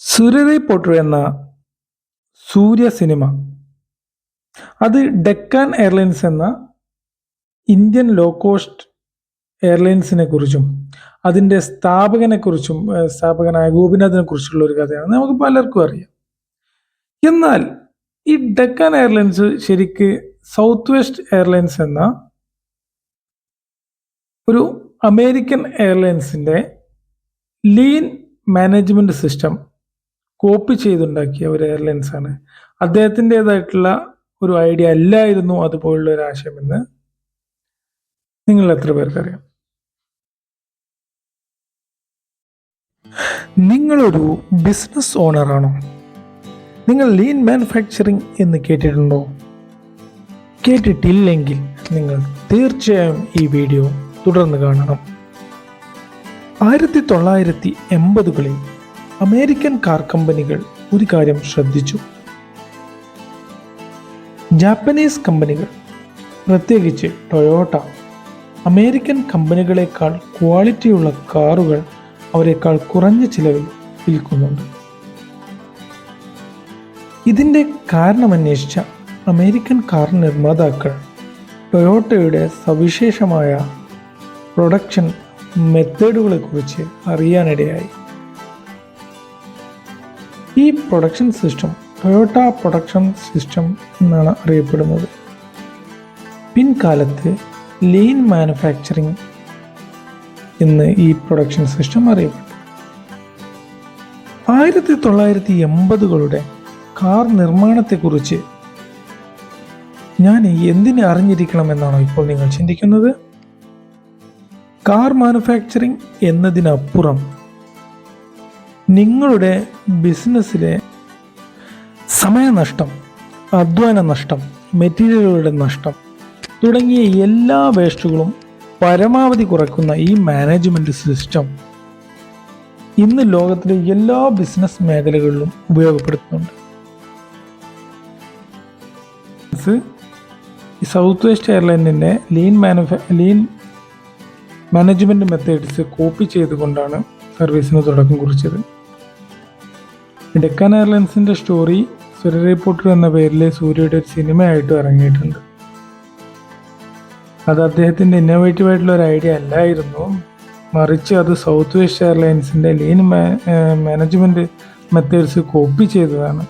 സുരരൈ പോട്ടു എന്ന സൂര്യ സിനിമ അത് ഡെക്കാൻ എയർലൈൻസ് എന്ന ഇന്ത്യൻ ലോ കോസ്റ്റ് എയർലൈൻസിനെ കുറിച്ചും അതിൻ്റെ സ്ഥാപകനായ ഗോപിനാഥിനെ കുറിച്ചുള്ള ഒരു കഥയാണ്. നമുക്ക് പലർക്കും അറിയാം. എന്നാൽ ഈ ഡെക്കാൻ എയർലൈൻസ് ശരിക്ക് സൗത്ത് വെസ്റ്റ് എയർലൈൻസ് എന്ന ഒരു അമേരിക്കൻ എയർലൈൻസിൻ്റെ ലീൻ മാനേജ്മെൻറ്റ് സിസ്റ്റം കോപ്പി ചെയ്തുണ്ടാക്കിയ ഒരു എയർലൈൻസ് ആണ്. അദ്ദേഹത്തിൻ്റെതായിട്ടുള്ള ഒരു ഐഡിയ അല്ലായിരുന്നു അതുപോലുള്ള ഒരു ആശയമെന്ന് നിങ്ങൾ എത്ര പേർക്കറിയാം? നിങ്ങളൊരു ബിസിനസ് ഓണറാണോ? നിങ്ങൾ ലീൻ മാനുഫാക്ചറിങ് എന്ന് കേട്ടിട്ടുണ്ടോ? കേട്ടിട്ടില്ലെങ്കിൽ നിങ്ങൾ തീർച്ചയായും ഈ വീഡിയോ തുടർന്ന് കാണണം. 1980കളിൽ അമേരിക്കൻ കാർ കമ്പനികൾ ഒരു കാര്യം ശ്രദ്ധിച്ചു. ജാപ്പനീസ് കമ്പനികൾ, പ്രത്യേകിച്ച് ടൊയോട്ട, അമേരിക്കൻ കമ്പനികളെക്കാൾ ക്വാളിറ്റിയുള്ള കാറുകൾ അവരെക്കാൾ കുറഞ്ഞ ചിലവിൽ വിൽക്കുന്നുണ്ട്. ഇതിൻ്റെ കാരണമന്വേഷിച്ച അമേരിക്കൻ കാർ നിർമ്മാതാക്കൾ ടൊയോട്ടയുടെ സവിശേഷമായ പ്രൊഡക്ഷൻ മെത്തേഡുകളെക്കുറിച്ച് അറിയാനിടയായി. ഈ production system Toyota production system എന്നാണ് അറിയപ്പെടുന്നത്. പിൻകാലത്ത് ലീൻ മാനുഫാക്ചറിങ് എന്ന് ഈ പ്രൊഡക്ഷൻ സിസ്റ്റം അറിയപ്പെട്ടു. 1980കളുടെ കാർ നിർമ്മാണത്തെക്കുറിച്ച് ഞാൻ എന്തിനെ അറിഞ്ഞിരിക്കണമെന്നാണോ ഇപ്പോൾ നിങ്ങൾ ചിന്തിക്കുന്നത്? കാർ മാനുഫാക്ചറിങ് എന്നതിനപ്പുറം നിങ്ങളുടെ ബിസിനസ്സിലെ സമയനഷ്ടം, അധ്വാന നഷ്ടം, മെറ്റീരിയലുകളുടെ നഷ്ടം തുടങ്ങിയ എല്ലാ വേസ്റ്റുകളും പരമാവധി കുറയ്ക്കുന്ന ഈ മാനേജ്മെൻറ്റ് സിസ്റ്റം ഇന്ന് ലോകത്തിലെ എല്ലാ ബിസിനസ് മേഖലകളിലും ഉപയോഗപ്പെടുത്തുന്നുണ്ട്. സൗത്ത് വെസ്റ്റ് എയർലൈനിൻ്റെ ലീൻ മാനേജ്മെൻറ്റ് മെത്തേഡ്സ് കോപ്പി ചെയ്തുകൊണ്ടാണ് സർവീസിന് തുടക്കം കുറിച്ചത്. ഡെക്കാൻ എയർലൈൻസിൻ്റെ സ്റ്റോറി സുരരൈ പോട്ടു എന്ന പേരിൽ സൂര്യയുടെ ഒരു സിനിമയായിട്ട് ഇറങ്ങിയിട്ടുണ്ട്. അത് അദ്ദേഹത്തിൻ്റെ ഇന്നോവേറ്റീവായിട്ടുള്ള ഒരു ഐഡിയ അല്ലായിരുന്നു, മറിച്ച് അത് സൗത്ത് വെസ്റ്റ് എയർലൈൻസിൻ്റെ ലീൻ മാനേജ്മെൻറ്റ് മെത്തേഡ്സ് കോപ്പി ചെയ്തതാണ്.